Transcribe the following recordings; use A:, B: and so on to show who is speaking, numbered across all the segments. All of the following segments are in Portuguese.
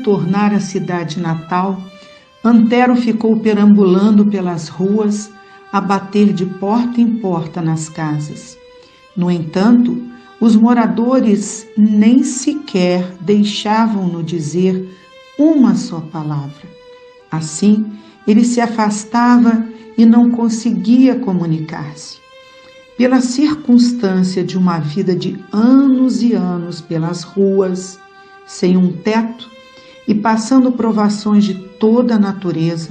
A: retornar à cidade natal, Antero ficou perambulando pelas ruas, a bater de porta em porta nas casas. No entanto, os moradores nem sequer deixavam-no dizer uma só palavra. Assim, ele se afastava e não conseguia comunicar-se. Pela circunstância de uma vida de anos e anos pelas ruas, sem um teto e passando provações de toda a natureza,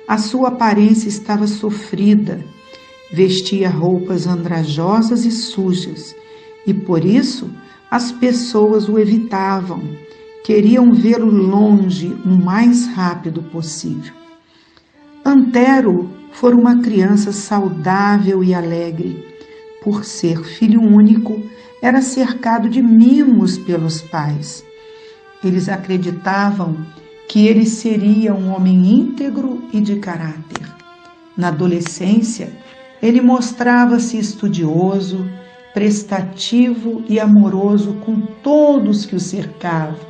A: a sua aparência estava sofrida, vestia roupas andrajosas e sujas, e por isso as pessoas o evitavam, queriam vê-lo longe o mais rápido possível. Antero fora uma criança saudável e alegre. Por ser filho único, era cercado de mimos pelos pais. Eles acreditavam que ele seria um homem íntegro e de caráter. Na adolescência, ele mostrava-se estudioso, prestativo e amoroso com todos que o cercavam.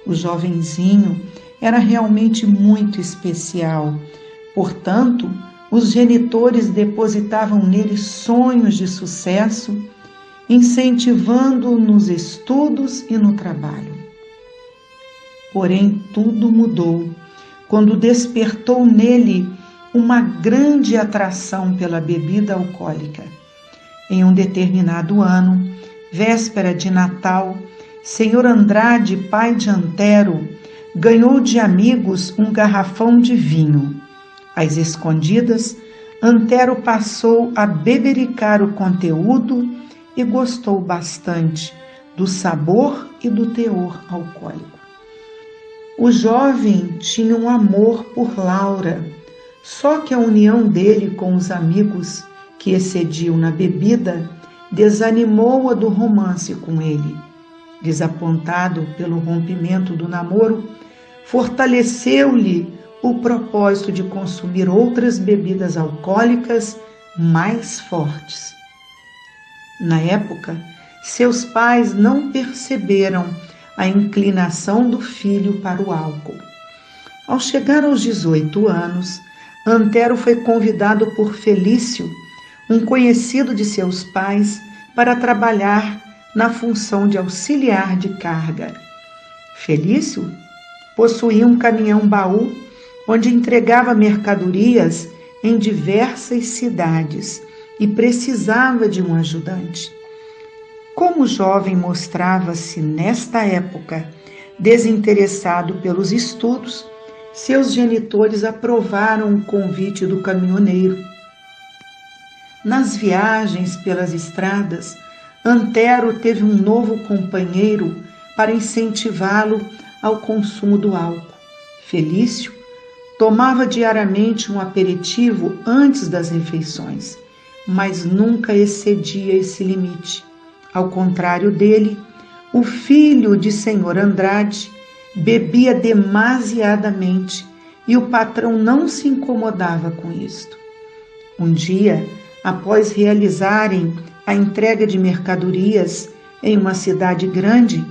A: O jovenzinho era realmente muito especial, portanto, os genitores depositavam nele sonhos de sucesso, incentivando-o nos estudos e no trabalho. Porém, tudo mudou quando despertou nele uma grande atração pela bebida alcoólica. Em um determinado ano, véspera de Natal, Senhor Andrade, pai de Antero, ganhou de amigos um garrafão de vinho. Às escondidas, Antero passou a bebericar o conteúdo e gostou bastante do sabor e do teor alcoólico. O jovem tinha um amor por Laura, só que a união dele com os amigos, que excediam na bebida, desanimou-a do romance com ele. Desapontado pelo rompimento do namoro, fortaleceu-lhe o propósito de consumir outras bebidas alcoólicas mais fortes. Na época, seus pais não perceberam a inclinação do filho para o álcool. Ao chegar aos 18 anos, Antero foi convidado por Felício, um conhecido de seus pais, para trabalhar na função de auxiliar de carga. Felício possuía um caminhão-baú onde entregava mercadorias em diversas cidades e precisava de um ajudante. Como o jovem mostrava-se, nesta época, desinteressado pelos estudos, seus genitores aprovaram o convite do caminhoneiro. Nas viagens pelas estradas, Antero teve um novo companheiro para incentivá-lo ao consumo do álcool. Felício tomava diariamente um aperitivo antes das refeições, mas nunca excedia esse limite. Ao contrário dele, o filho de Senhor Andrade bebia demasiadamente e o patrão não se incomodava com isto. Um dia, após realizarem a entrega de mercadorias em uma cidade grande,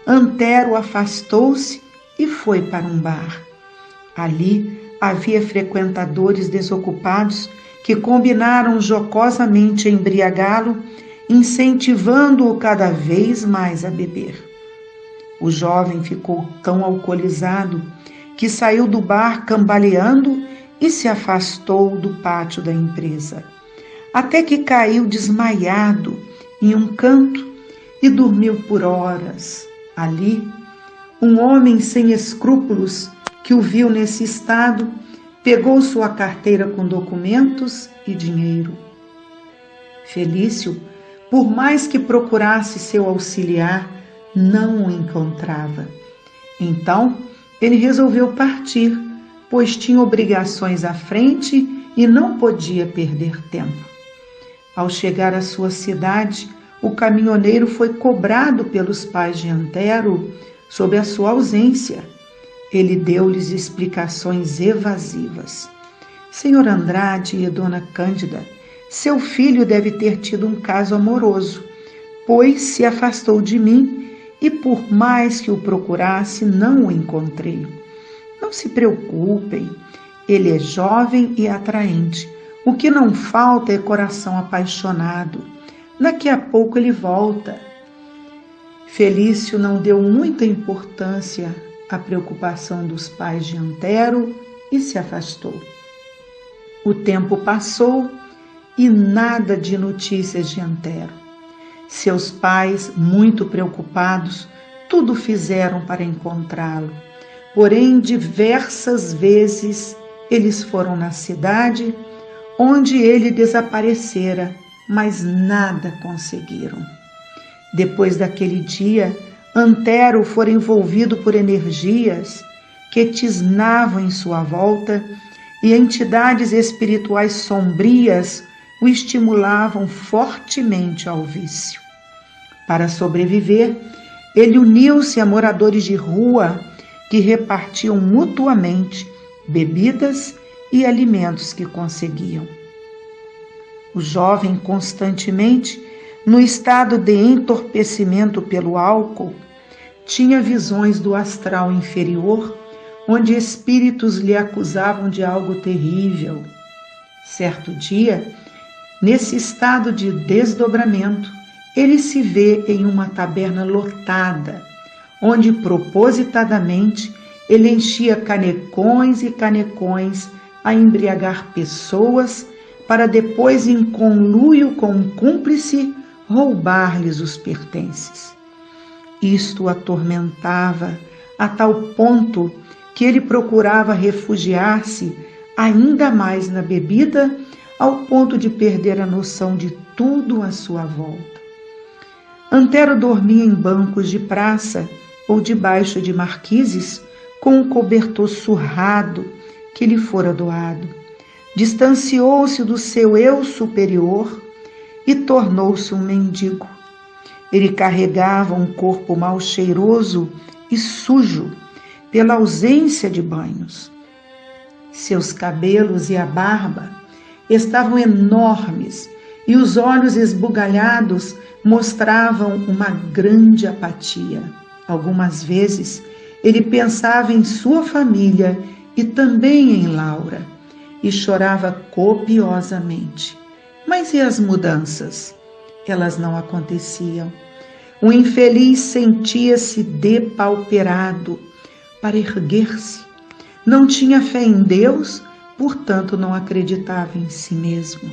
A: Antero afastou-se e foi para um bar. Ali havia frequentadores desocupados que combinaram jocosamente embriagá-lo, incentivando-o cada vez mais a beber. O jovem ficou tão alcoolizado que saiu do bar cambaleando e se afastou do pátio da empresa, até que caiu desmaiado em um canto e dormiu por horas. Ali, um homem sem escrúpulos que o viu nesse estado pegou sua carteira com documentos e dinheiro. Felício, por mais que procurasse seu auxiliar, não o encontrava. Então, ele resolveu partir, pois tinha obrigações à frente e não podia perder tempo. Ao chegar à sua cidade, o caminhoneiro foi cobrado pelos pais de Antero sobre a sua ausência. Ele deu-lhes explicações evasivas. Senhor Andrade e Dona Cândida, seu filho deve ter tido um caso amoroso, pois se afastou de mim e por mais que o procurasse, não o encontrei. Não se preocupem, ele é jovem e atraente. O que não falta é coração apaixonado. Daqui a pouco ele volta. Felício não deu muita importância à preocupação dos pais de Antero e se afastou. O tempo passou e nada de notícias de Antero. Seus pais, muito preocupados, tudo fizeram para encontrá-lo. Porém, diversas vezes eles foram na cidade, onde ele desaparecera, mas nada conseguiram. Depois daquele dia, Antero fora envolvido por energias que tisnavam em sua volta e entidades espirituais sombrias o estimulavam fortemente ao vício. Para sobreviver, ele uniu-se a moradores de rua que repartiam mutuamente bebidas e alimentos que conseguiam. O jovem, constantemente, no estado de entorpecimento pelo álcool, tinha visões do astral inferior, onde espíritos lhe acusavam de algo terrível. Certo dia, nesse estado de desdobramento, ele se vê em uma taberna lotada, onde propositadamente ele enchia canecões e canecões a embriagar pessoas para depois, em conluio com um cúmplice, roubar-lhes os pertences. Isto o atormentava a tal ponto que ele procurava refugiar-se ainda mais na bebida, ao ponto de perder a noção de tudo à sua volta. Antero dormia em bancos de praça ou debaixo de marquises com um cobertor surrado que lhe fora doado. Distanciou-se do seu eu superior e tornou-se um mendigo. Ele carregava um corpo mal cheiroso e sujo pela ausência de banhos. Seus cabelos e a barba estavam enormes e os olhos esbugalhados mostravam uma grande apatia. Algumas vezes ele pensava em sua família e também em Laura e chorava copiosamente. Mas e as mudanças? Elas não aconteciam. O infeliz sentia-se depauperado. Para erguer-se, não tinha fé em Deus, portanto não acreditava em si mesmo.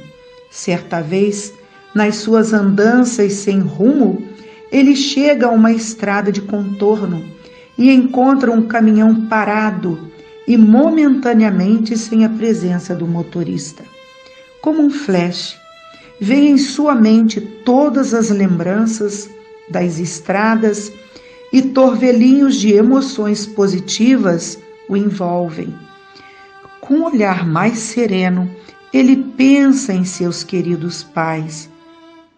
A: Certa vez, nas suas andanças sem rumo, ele chega a uma estrada de contorno e encontra um caminhão parado e momentaneamente sem a presença do motorista. Como um flash, vem em sua mente todas as lembranças das estradas e torvelinhos de emoções positivas o envolvem. Com um olhar mais sereno, ele pensa em seus queridos pais.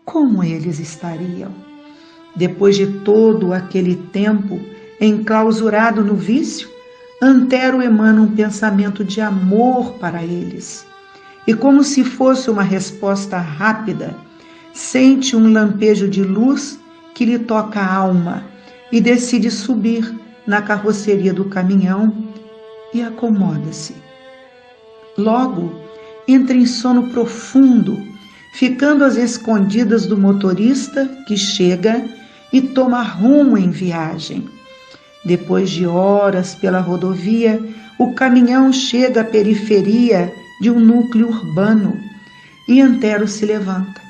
A: Como eles estariam? Depois de todo aquele tempo enclausurado no vício, Antero emana um pensamento de amor para eles. E como se fosse uma resposta rápida, sente um lampejo de luz que lhe toca a alma e decide subir na carroceria do caminhão e acomoda-se. Logo, entra em sono profundo, ficando às escondidas do motorista que chega e toma rumo em viagem. Depois de horas pela rodovia, o caminhão chega à periferia de um núcleo urbano e Antero se levanta.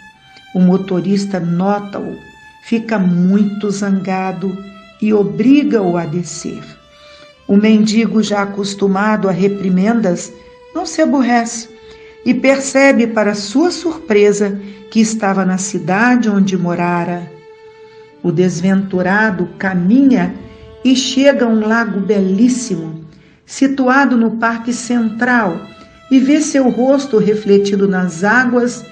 A: O motorista nota-o, fica muito zangado e obriga-o a descer. O mendigo, já acostumado a reprimendas, não se aborrece e percebe, para sua surpresa, que estava na cidade onde morara. O desventurado caminha e chega a um lago belíssimo, situado no Parque Central, e vê seu rosto refletido nas águas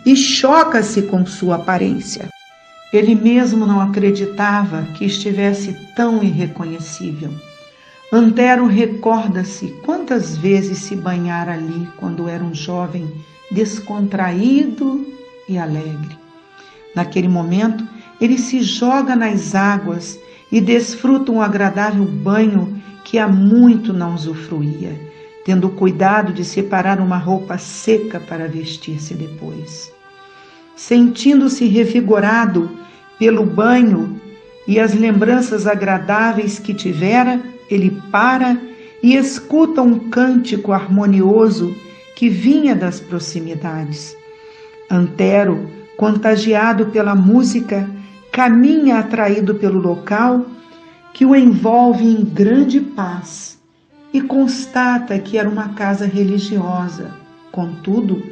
A: e choca-se com sua aparência. Ele mesmo não acreditava que estivesse tão irreconhecível. Antero recorda-se quantas vezes se banhara ali quando era um jovem descontraído e alegre. Naquele momento, ele se joga nas águas e desfruta um agradável banho que há muito não usufruía, tendo cuidado de separar uma roupa seca para vestir-se depois. Sentindo-se revigorado pelo banho e as lembranças agradáveis que tivera, ele para e escuta um cântico harmonioso que vinha das proximidades. Antero, contagiado pela música, caminha atraído pelo local que o envolve em grande paz e constata que era uma casa religiosa. Contudo,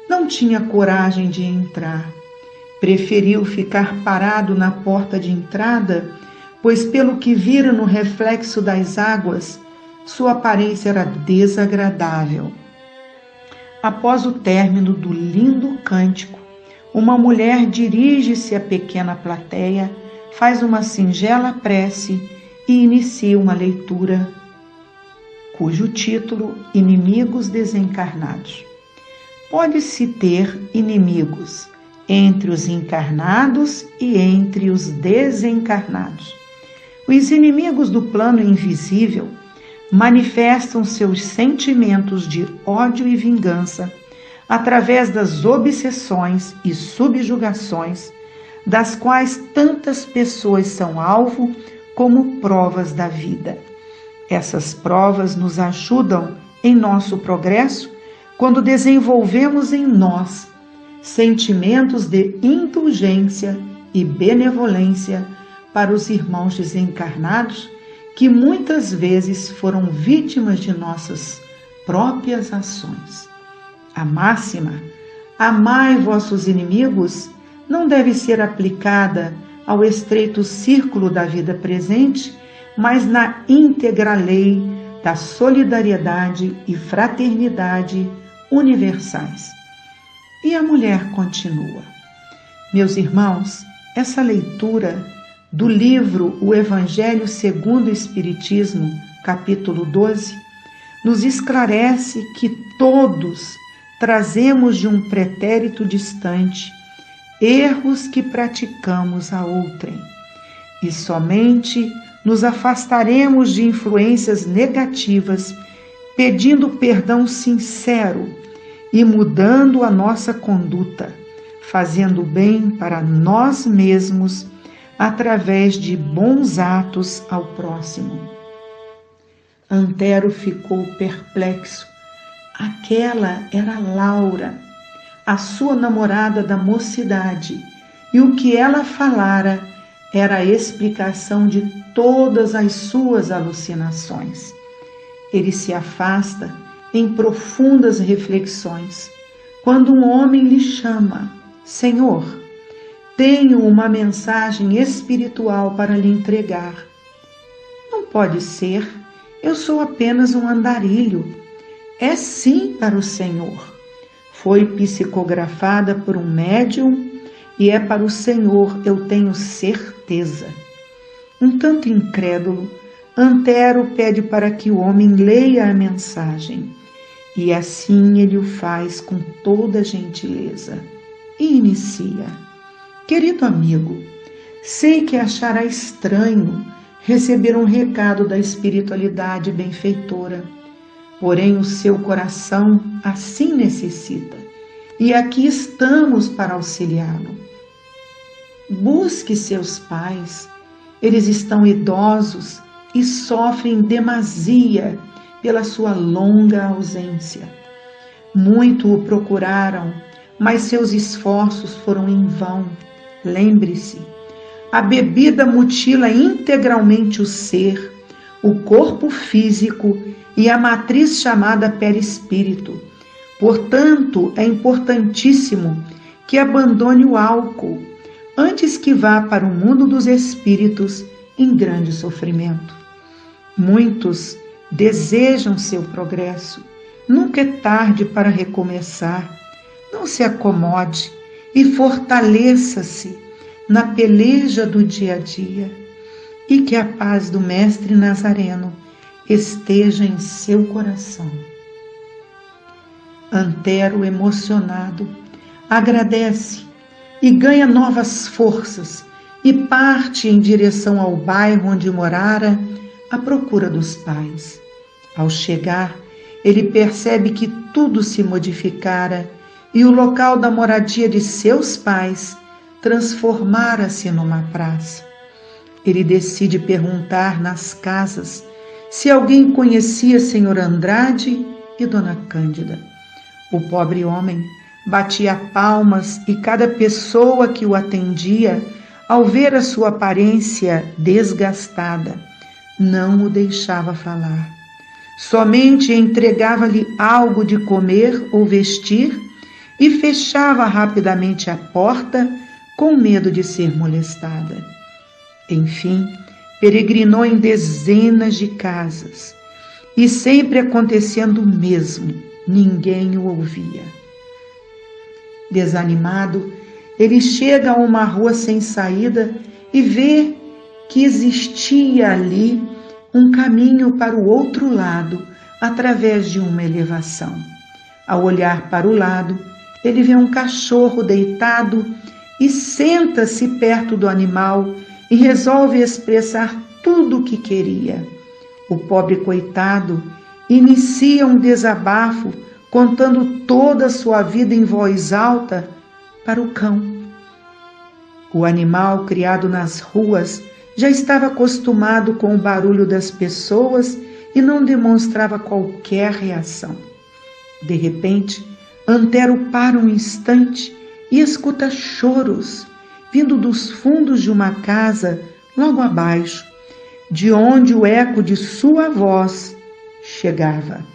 A: não tinha coragem de entrar. Preferiu ficar parado na porta de entrada, pois pelo que vira no reflexo das águas, sua aparência era desagradável. Após o término do lindo cântico, uma mulher dirige-se à pequena plateia, faz uma singela prece e inicia uma leitura, cujo título Inimigos Desencarnados. Pode-se ter inimigos entre os encarnados e entre os desencarnados. Os inimigos do plano invisível manifestam seus sentimentos de ódio e vingança através das obsessões e subjugações das quais tantas pessoas são alvo como provas da vida. Essas provas nos ajudam em nosso progresso quando desenvolvemos em nós sentimentos de indulgência e benevolência para os irmãos desencarnados que muitas vezes foram vítimas de nossas próprias ações. A máxima, amai vossos inimigos, não deve ser aplicada ao estreito círculo da vida presente, mas na íntegra lei da solidariedade e fraternidade universais. E a mulher continua: meus irmãos, essa leitura do livro O Evangelho segundo o Espiritismo, capítulo 12, nos esclarece que todos trazemos de um pretérito distante erros que praticamos a outrem, e somente nos afastaremos de influências negativas, pedindo perdão sincero e mudando a nossa conduta, fazendo bem para nós mesmos através de bons atos ao próximo. Antero ficou perplexo. Aquela era Laura, a sua namorada da mocidade, e o que ela falara era a explicação de todas as suas alucinações. Ele se afasta em profundas reflexões, quando um homem lhe chama: Senhor, tenho uma mensagem espiritual para lhe entregar. Não pode ser, eu sou apenas um andarilho. É sim para o Senhor. Foi psicografada por um médium e é para o Senhor, eu tenho certeza. Um tanto incrédulo, Antero pede para que o homem leia a mensagem, e assim ele o faz com toda gentileza. E inicia: querido amigo, sei que achará estranho receber um recado da espiritualidade benfeitora, porém o seu coração assim necessita, e aqui estamos para auxiliá-lo. Busque seus pais, eles estão idosos e sofrem demasia pela sua longa ausência. Muito o procuraram, mas seus esforços foram em vão. Lembre-se, a bebida mutila integralmente o ser, o corpo físico e a matriz chamada perispírito. Portanto, é importantíssimo que abandone o álcool antes que vá para o mundo dos espíritos em grande sofrimento. Muitos desejam seu progresso. Nunca é tarde para recomeçar. Não se acomode e fortaleça-se na peleja do dia a dia, e que a paz do Mestre Nazareno esteja em seu coração. Antero, emocionado, agradece e ganha novas forças e parte em direção ao bairro onde morara, à procura dos pais. Ao chegar, ele percebe que tudo se modificara e o local da moradia de seus pais transformara-se numa praça. Ele decide perguntar nas casas se alguém conhecia Senhor Andrade e Dona Cândida. O pobre homem batia palmas e cada pessoa que o atendia, ao ver a sua aparência desgastada, não o deixava falar. Somente entregava-lhe algo de comer ou vestir e fechava rapidamente a porta com medo de ser molestada. Enfim, peregrinou em dezenas de casas e sempre acontecendo o mesmo, ninguém o ouvia. Desanimado, ele chega a uma rua sem saída e vê que existia ali um caminho para o outro lado, através de uma elevação. Ao olhar para o lado, ele vê um cachorro deitado e senta-se perto do animal e resolve expressar tudo o que queria. O pobre coitado inicia um desabafo, contando toda a sua vida em voz alta para o cão. O animal, criado nas ruas, já estava acostumado com o barulho das pessoas e não demonstrava qualquer reação. De repente, Antero para um instante e escuta choros vindo dos fundos de uma casa logo abaixo, de onde o eco de sua voz chegava.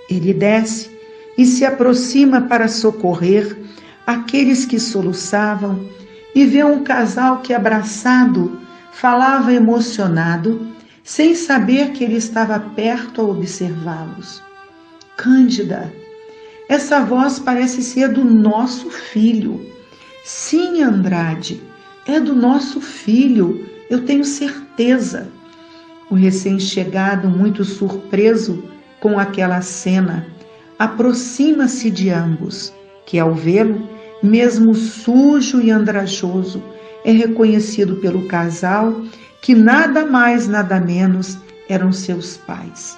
A: Ele desce e se aproxima para socorrer aqueles que soluçavam e vê um casal que, abraçado, falava emocionado, sem saber que ele estava perto a observá-los. Cândida, essa voz parece ser do nosso filho. Sim, Andrade, é do nosso filho, eu tenho certeza. O recém-chegado, muito surpreso com aquela cena, aproxima-se de ambos, que ao vê-lo, mesmo sujo e andrajoso, é reconhecido pelo casal, que nada mais, nada menos eram seus pais.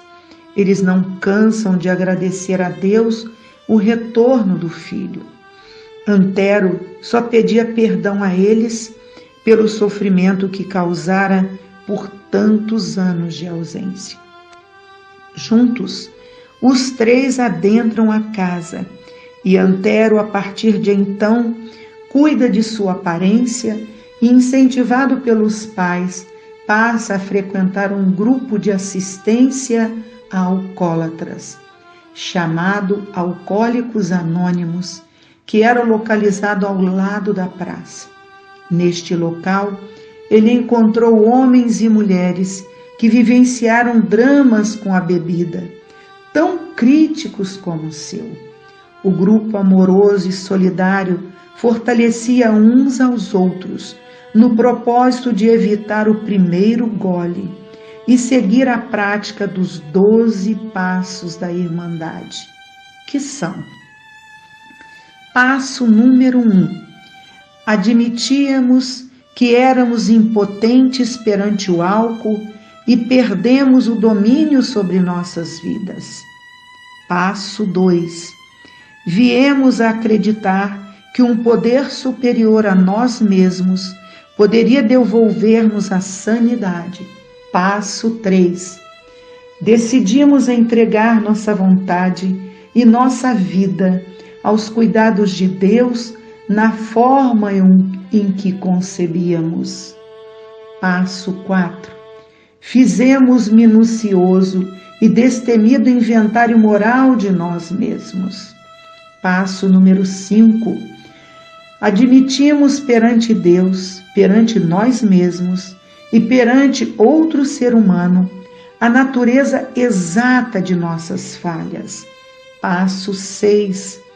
A: Eles não cansam de agradecer a Deus o retorno do filho. Antero só pedia perdão a eles pelo sofrimento que causara por tantos anos de ausência. Juntos, os três adentram a casa e Antero, a partir de então, cuida de sua aparência e, incentivado pelos pais, passa a frequentar um grupo de assistência a alcoólatras, chamado Alcoólicos Anônimos, que era localizado ao lado da praça. Neste local, ele encontrou homens e mulheres que vivenciaram dramas com a bebida, tão críticos como o seu. O grupo amoroso e solidário fortalecia uns aos outros, no propósito de evitar o primeiro gole e seguir a prática dos 12 passos da Irmandade, que são: passo número 1. Admitíamos que éramos impotentes perante o álcool e perdemos o domínio sobre nossas vidas. Passo 2. Viemos a acreditar que um poder superior a nós mesmos poderia devolver-nos a sanidade. Passo 3. Decidimos entregar nossa vontade e nossa vida aos cuidados de Deus na forma em que concebíamos. Passo 4. Fizemos minucioso e destemido inventário moral de nós mesmos. Passo número 5. Admitimos perante Deus, perante nós mesmos e perante outro ser humano a natureza exata de nossas falhas. Passo 6.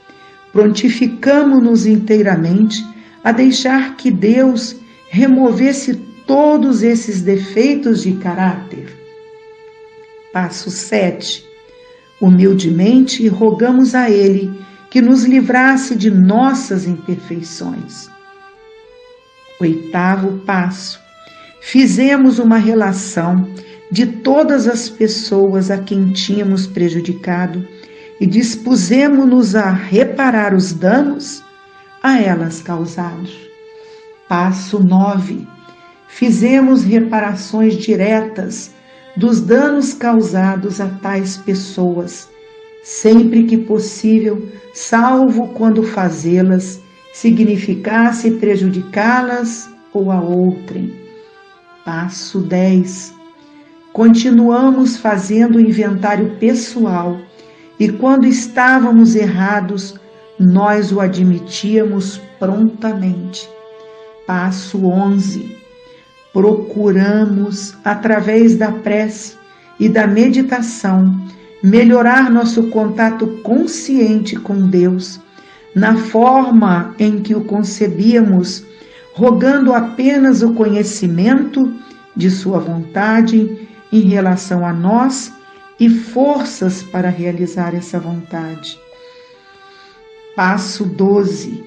A: Prontificamo-nos inteiramente a deixar que Deus removesse todos esses defeitos de caráter. Passo 7. Humildemente rogamos a Ele que nos livrasse de nossas imperfeições. 8º passo. Fizemos uma relação de todas as pessoas a quem tínhamos prejudicado e dispusemos-nos a reparar os danos a elas causados. Passo 9. Fizemos reparações diretas dos danos causados a tais pessoas, sempre que possível, salvo quando fazê-las significasse prejudicá-las ou a outrem. Passo 10. Continuamos fazendo o inventário pessoal e quando estávamos errados, nós o admitíamos prontamente. Passo 11. Procuramos, através da prece e da meditação, melhorar nosso contato consciente com Deus, na forma em que o concebíamos, rogando apenas o conhecimento de sua vontade em relação a nós e forças para realizar essa vontade. Passo 12.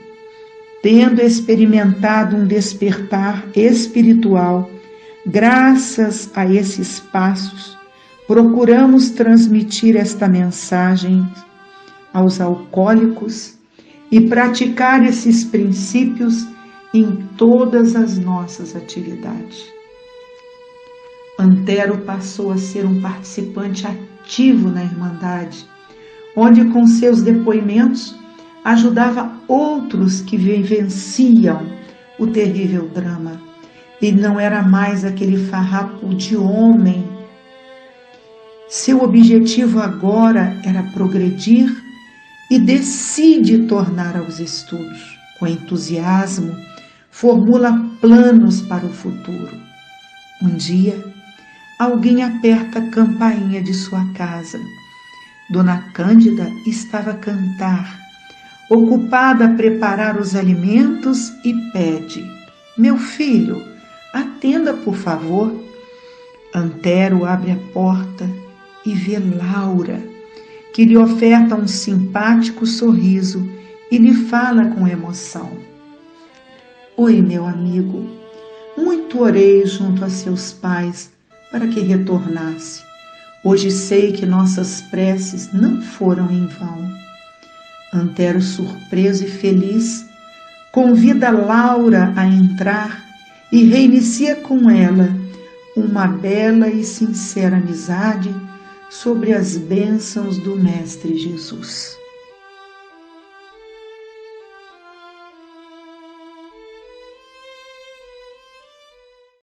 A: Tendo experimentado um despertar espiritual, graças a esses passos, procuramos transmitir esta mensagem aos alcoólicos e praticar esses princípios em todas as nossas atividades. Antero passou a ser um participante ativo na Irmandade, onde com seus depoimentos ajudava outros que vivenciam o terrível drama e não era mais aquele farrapo de homem. Seu objetivo agora era progredir e decide tornar aos estudos. Com entusiasmo, formula planos para o futuro. Um dia, alguém aperta a campainha de sua casa. Dona Cândida estava a cantar, ocupada a preparar os alimentos, e pede: "Meu filho, atenda, por favor." Antero abre a porta e vê Laura, que lhe oferta um simpático sorriso e lhe fala com emoção: "Oi, meu amigo, muito orei junto a seus pais para que retornasse. Hoje sei que nossas preces não foram em vão." Antero, surpreso e feliz, convida Laura a entrar e reinicia com ela uma bela e sincera amizade sobre as bênçãos do Mestre Jesus.